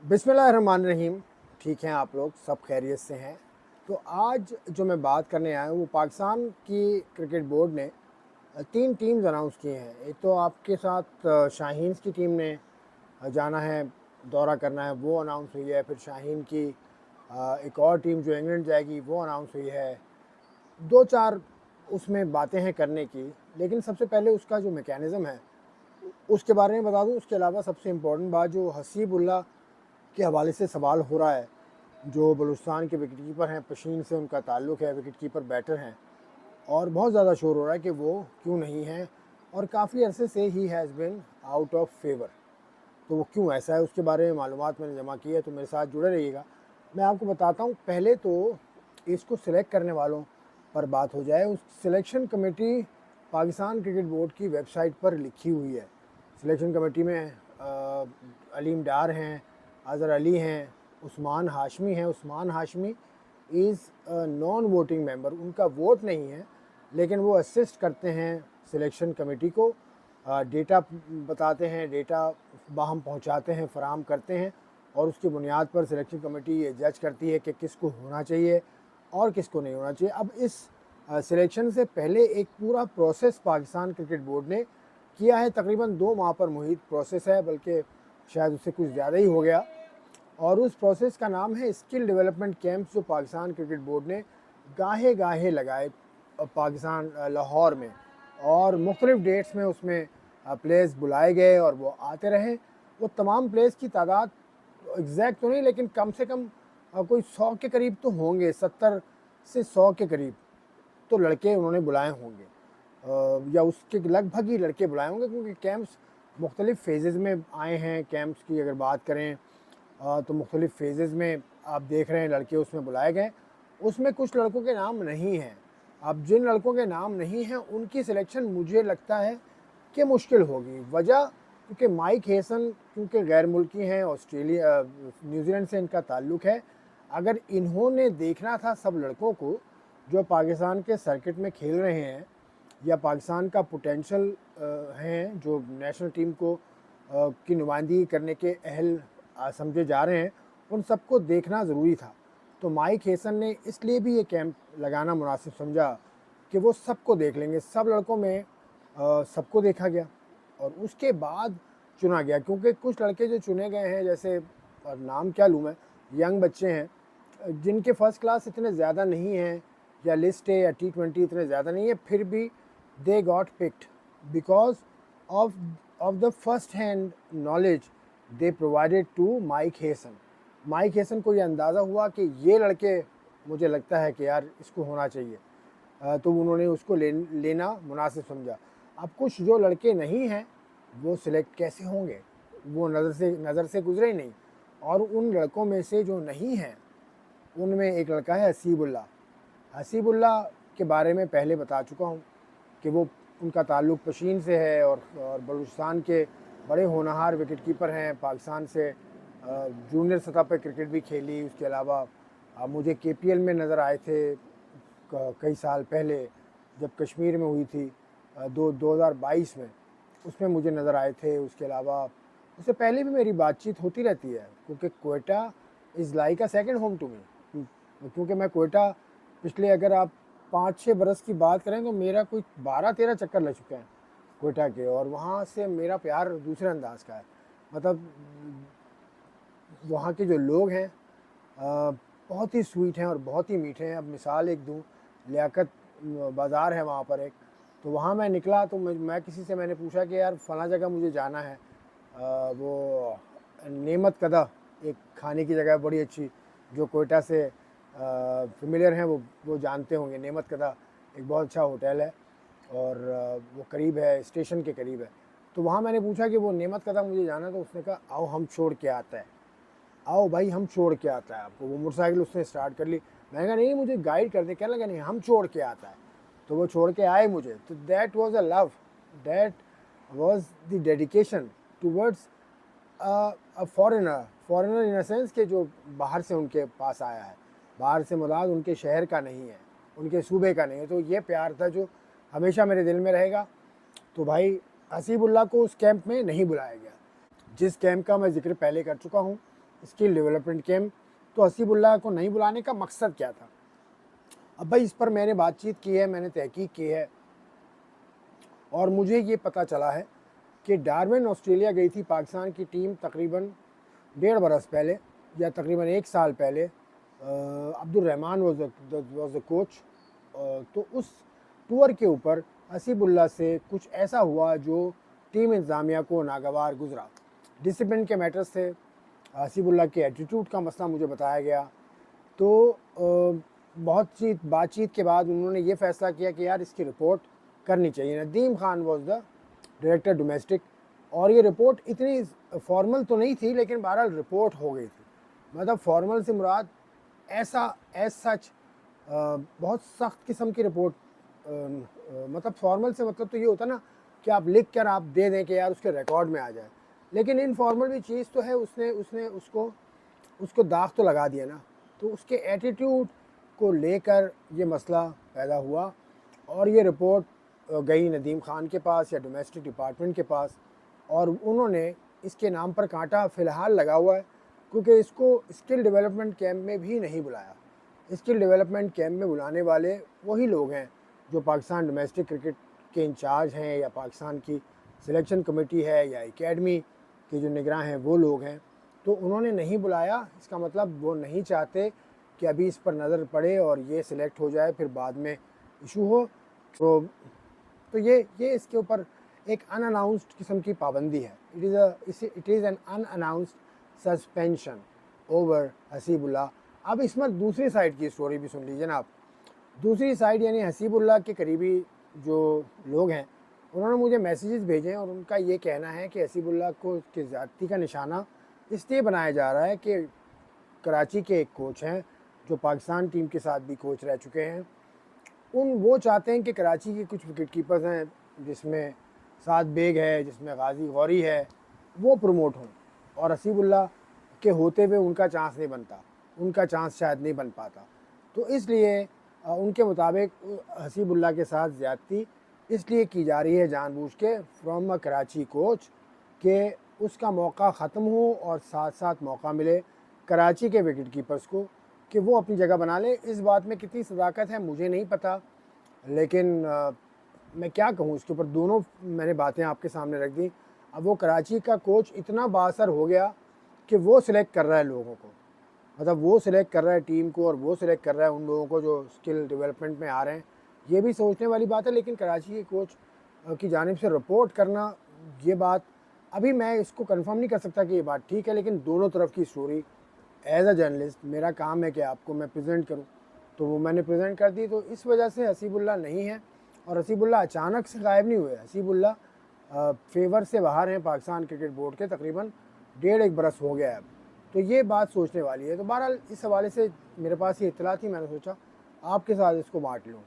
बिस्मिल्लाहिर्रहमानिर्रहीम। ठीक हैं आप लोग, सब खैरियत से हैं। तो आज जो मैं बात करने आया हूँ वो पाकिस्तान की क्रिकेट बोर्ड ने 3 टीम्स अनाउंस किए हैं। एक तो आपके साथ शाहीन्स की टीम ने जाना है, दौरा करना है, वो अनाउंस हुई है। फिर शाहीन की एक और टीम जो इंग्लैंड जाएगी वो अनाउंस हुई है। 2-4 उसमें बातें हैं करने की, लेकिन सबसे पहले उसका जो मैकेनिज़्म है उसके बारे में बता दूँ। उसके अलावा सबसे इम्पोर्टेंट बात जो हसीबुल्ला के हवाले से सवाल हो रहा है, जो बलूचिस्तान के विकेट कीपर हैं, पशीन से उनका ताल्लुक़ है, विकेट कीपर बैटर हैं, और बहुत ज़्यादा शोर हो रहा है कि वो क्यों नहीं हैं, और काफ़ी अरसे से he has been out of favour. तो वो क्यों ऐसा है, उसके बारे में मालूमात मैंने जमा की है, तो मेरे साथ जुड़े रहिएगा। मैं आपको बताता हूँ। पहले तो इसको सिलेक्ट करने वालों पर बात हो जाए। उस selection committee Pakistan cricket board की वेबसाइट पर लिखी हुई है। सिलेक्शन कमेटी में अलीम डार हैं, अज़हर अली हैं, उस्मान हाशमी हैं। Usman Hashmi is non voting member, उनका वोट नहीं है, लेकिन वो असिस्ट करते हैं सिलेक्शन कमेटी को, डेटा बताते हैं, डेटा बाहम पहुंचाते हैं, फराहम करते हैं, और उसकी बुनियाद पर सिलेक्शन कमेटी ये जज करती है कि किसको होना चाहिए और किसको नहीं होना चाहिए। अब इस सिलेक्शन से पहले एक पूरा प्रोसेस पाकिस्तान क्रिकेट बोर्ड ने किया है। तकरीबन 2 माह पर मुहित प्रोसेस है, बल्कि शायद उससे कुछ ज़्यादा ही हो गया। और उस प्रोसेस का नाम है स्किल डेवलपमेंट कैंप्स, जो पाकिस्तान क्रिकेट बोर्ड ने गाहे गाहे लगाए पाकिस्तान लाहौर में, और मुख्तलिफ़ डेट्स में उसमें प्लेयर्स बुलाए गए और वो आते रहे। वो तमाम प्लेयर्स की तादाद एग्जैक्ट तो नहीं, लेकिन कम से कम कोई 100 के करीब तो होंगे, 70 से 100 के करीब तो लड़के उन्होंने बुलाए होंगे, या उसके लगभग ही लड़के बुलाए होंगे, क्योंकि कैंप्स मुख्तलिफ़ फेजेज़ में आए हैं। कैंप्स की अगर बात करें तो मुख्तलिफ़ फेजेज़ में आप देख रहे हैं लड़के उसमें बुलाए गए। उसमें कुछ लड़कों के नाम नहीं हैं। अब जिन लड़कों के नाम नहीं हैं उनकी सिलेक्शन मुझे लगता है कि मुश्किल होगी। वजह, क्योंकि माइक हेसन क्योंकि गैर मुल्की हैं, ऑस्ट्रेलिया न्यूजीलैंड से इनका ताल्लुक़ है। अगर इन्होंने देखना था सब लड़कों को जो पाकिस्तान के सर्किट में खेल रहे हैं या पाकिस्तान का पोटेंशियल हैं, जो नेशनल टीम को की नुमाइंदगी करने के अहल समझे जा रहे हैं, उन सबको देखना ज़रूरी था। तो माइक हेसन ने इसलिए भी ये कैंप लगाना मुनासिब समझा कि वो सबको देख लेंगे। सब लड़कों में सबको देखा गया और उसके बाद चुना गया, क्योंकि कुछ लड़के जो चुने गए हैं, जैसे नाम क्या लूँ मैं, यंग बच्चे हैं जिनके फर्स्ट क्लास इतने ज़्यादा नहीं हैं, या लिस्ट है या T20 इतने ज़्यादा नहीं है, फिर भी they got picked because of the first hand knowledge they provided to Mike Hesson. Mike Hesson को ये अंदाज़ा हुआ कि ये लड़के, मुझे लगता है कि यार इसको होना चाहिए, तो उन्होंने उसको लेना मुनासिब समझा। अब कुछ जो लड़के नहीं हैं वो सिलेक्ट कैसे होंगे, वो नज़र से गुजरे ही नहीं। और उन लड़कों में से जो नहीं हैं उनमें एक लड़का है हसीबुल्ला। हसीबुल्ला के बारे में पहले बता चुका हूँ कि वो, उनका ताल्लुक़ पशीन से है, और बलूचिस्तान के बड़े होनहार विकेट कीपर हैं। पाकिस्तान से जूनियर सतह पर क्रिकेट भी खेली। उसके अलावा मुझे KPL में नज़र आए थे कई साल पहले, जब कश्मीर में हुई थी 2022 में, उसमें मुझे नज़र आए थे। उसके अलावा उससे पहले भी मेरी बातचीत होती रहती है, क्योंकि Quetta is like a second home to me. क्योंकि मैं कोयटा पिछले, अगर आप 5-6 बरस की बात करें, तो मेरा कोई 12-13 चक्कर लग चुके हैं कोयटा के, और वहाँ से मेरा प्यार दूसरे अंदाज़ का है। मतलब वहाँ के जो लोग हैं बहुत ही स्वीट हैं और बहुत ही मीठे हैं। अब मिसाल एक दूँ, लियाकत बाज़ार है वहाँ पर एक, तो वहाँ मैं निकला तो मैं किसी से मैंने पूछा कि यार फ़लाँ जगह मुझे जाना है, वो नेमत कदा एक खाने की जगह है बड़ी अच्छी, जो कोयटा से फेमिलियर हैं वो जानते होंगे। नेमत कदा एक बहुत अच्छा होटल है, और वो करीब है, स्टेशन के करीब है। तो वहाँ मैंने पूछा कि वो नेमत कदा मुझे जाना है, तो उसने कहा आओ हम छोड़ के आता है, आओ भाई हम छोड़ के आता है आपको। वो मोटरसाइकिल उसने स्टार्ट कर ली। मैंने कहा नहीं मुझे गाइड कर दे, कहने लगा नहीं हम छोड़ के आता है। तो वो छोड़ के आए मुझे। तो that was a love, that was the dedication towards a foreigner in a sense कि जो बाहर से उनके पास आया है। बाहर से मुराद उनके शहर का नहीं है, उनके सूबे का नहीं है। तो ये प्यार था जो हमेशा मेरे दिल में रहेगा। तो भाई हसीबुल्ला को उस कैंप में नहीं बुलाया गया, जिस कैंप का मैं जिक्र पहले कर चुका हूँ। स्किल डेवलपमेंट कैंप, तो हसीबुल्लाह को नहीं बुलाने का मकसद क्या था। अब भाई इस पर मैंने बातचीत की है, मैंने तहकीक की है और मुझे ये पता चला है कि डार्विन ऑस्ट्रेलिया गई थी पाकिस्तान की टीम तकरीबन 1.5 बरस पहले या तकरीबन 1 साल पहले। Abdul Rahman was the coach. तो उस टूर के ऊपर हसीबुल्लाह से कुछ ऐसा हुआ जो टीम इंतज़ामिया को नागवार गुजरा। डिसिप्लिन के मैटर्स थे, हसीबुल्लाह के एटीट्यूड का मसला मुझे बताया गया। तो बहुत सी बातचीत के बाद उन्होंने ये फ़ैसला किया कि यार इसकी रिपोर्ट करनी चाहिए। Nadeem Khan was the director domestic और ये रिपोर्ट इतनी फॉर्मल तो नहीं थी, लेकिन बहरहाल रिपोर्ट हो गई थी। मतलब फॉर्मल से मुराद ऐसा एज सच बहुत सख्त किस्म की रिपोर्ट, मतलब फॉर्मल से मतलब तो ये होता ना कि आप लिख कर आप दे दें कि यार उसके रिकॉर्ड में आ जाए, लेकिन इनफॉर्मल भी चीज़ तो है। उसने उसने उसको दाग तो लगा दिया ना। तो उसके एटीट्यूड को लेकर ये मसला पैदा हुआ और ये रिपोर्ट गई नदीम खान के पास या डोमेस्टिक डिपार्टमेंट के पास और उन्होंने इसके नाम पर कांटा फ़िलहाल लगा हुआ है, क्योंकि इसको स्किल डेवलपमेंट कैंप में भी नहीं बुलाया। स्किल डेवलपमेंट कैंप में बुलाने वाले वही लोग हैं जो पाकिस्तान डोमेस्टिक क्रिकेट के इंचार्ज हैं या पाकिस्तान की सिलेक्शन कमेटी है या एकेडमी के जो निगरान हैं वो लोग हैं। तो उन्होंने नहीं बुलाया, इसका मतलब वो नहीं चाहते कि अभी इस पर नज़र पड़े और ये सिलेक्ट हो जाए फिर बाद में इशू हो। तो ये इसके ऊपर एक अनअनाउंस्ड किस्म की पाबंदी है। It is an unannounced suspension over Hasibullah. अब इसमें दूसरी साइड की स्टोरी भी सुन लीजिए ना आप। दूसरी साइड यानी हसीबुल्लाह के करीबी जो लोग हैं उन्होंने मुझे मैसेजेस भेजे हैं और उनका ये कहना है कि हसीबुल्लाह को की ज़्यादती का निशाना इसलिए बनाया जा रहा है कि कराची के एक कोच हैं जो पाकिस्तान टीम के साथ भी कोच रह चुके हैं। वो चाहते हैं कि कराची के कुछ विकेट कीपर्स हैं जिसमें साद बेग है, जिसमें गाजी गौरी है, वो प्रमोट हों और हसीबुल्लाह के होते हुए उनका चांस नहीं बनता, उनका चांस शायद नहीं बन पाता। तो इसलिए उनके मुताबिक हसीबुल्लाह के साथ ज़्यादती इसलिए की जा रही है जानबूझ के फ्रॉम अ कराची कोच कि उसका मौका ख़त्म हो और साथ साथ मौका मिले कराची के विकेट कीपर्स को कि वो अपनी जगह बना लें। इस बात में कितनी सदाकत है मुझे नहीं पता, लेकिन मैं क्या कहूँ इसके ऊपर। दोनों मैंने बातें आपके सामने रख दी। अब वो कराची का कोच इतना बाअसर हो गया कि वो सिलेक्ट कर रहा है लोगों को, मतलब वो सिलेक्ट कर रहा है टीम को और वो सिलेक्ट कर रहा है उन लोगों को जो स्किल डेवलपमेंट में आ रहे हैं। ये भी सोचने वाली बात है, लेकिन कराची के कोच की जानिब से रिपोर्ट करना, ये बात अभी मैं इसको कंफर्म नहीं कर सकता कि ये बात ठीक है, लेकिन दोनों तरफ की स्टोरी एज अ जर्नलिस्ट मेरा काम है कि आपको मैं प्रेजेंट करूं, तो वो मैंने प्रेजेंट कर दी। तो इस वजह से हसीबुल्लाह नहीं है और हसीबुल्लाह अचानक से गायब नहीं हुए। हसीबुल्लाह फेवर से बाहर हैं पाकिस्तान क्रिकेट बोर्ड के, तकरीबन 1.5 बरस हो गया है अब। तो ये बात सोचने वाली है। तो बहरहाल इस हवाले से मेरे पास ये इत्तला थी, मैंने सोचा आपके साथ इसको बांट लूँ।